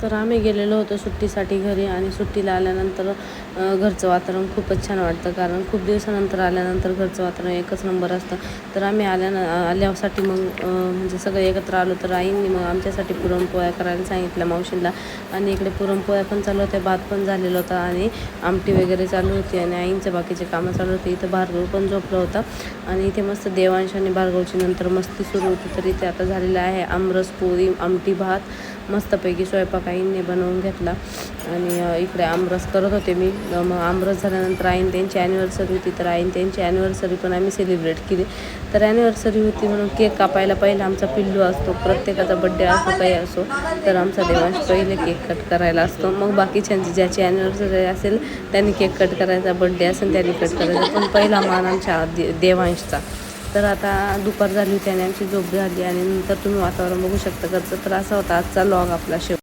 तर आम्ही गेलेलो होतो सुट्टीसाठी घरी आणि सुट्टीला आल्यानंतर घरचं वातावरण खूपच छान वाटतं, कारण खूप दिवसानंतर आल्यानंतर घरचं वातावरण एकच नंबर असतं. तर आम्ही आल्यासाठी मग म्हणजे सगळे एकत्र आलो. तर आईंनी मग आमच्यासाठी पुरणपोळ्या करायला सांगितल्या मावशींना, आणि इकडे पुरणपोळ्या पण चालू होत्या, भात पण झालेला होता आणि आमटी वगैरे चालू होती आणि आईंचं बाकीचे कामं चालू होते. इथं भार्गव पण झोपला होता आणि इथे मस्त देवांश आणि भार्गवची नंतर मस्ती सुरू होती. तर इथे आता झालेलं आहे आमरस, पोळी, आमटी, भात, मस्तपैकी स्वयंपाक आईंनी बनवून घेतला. आणि इकडे आमरस करत होते मी. मग आमरस झाल्यानंतर आईन त्यांची ॲनिव्हर्सरी होती, तर आईन त्यांची ॲनिव्हर्सरी पण आम्ही सेलिब्रेट केली. तर ॲनिव्हर्सरी होती म्हणून केक कापायला पहिला आमचा पिल्लू असतो, प्रत्येकाचा बड्डे असो काही असो, तर आमचा देवांश पहिले केक कट करायला असतो. मग बाकीच्यांची ज्याची ॲनिव्हर्सरी असेल त्यांनी केक कट करायचा, बड्डे असेल त्यांनी कट करायचा, पण पहिला मान आमच्या देवांशचा. तर आता दुपार झाली होती आणि आमची झोप झाली आणि नंतर तुम्ही वातावरण बघू शकता घरचं. तर असा होता आजचा व्लॉग आपला शेवट.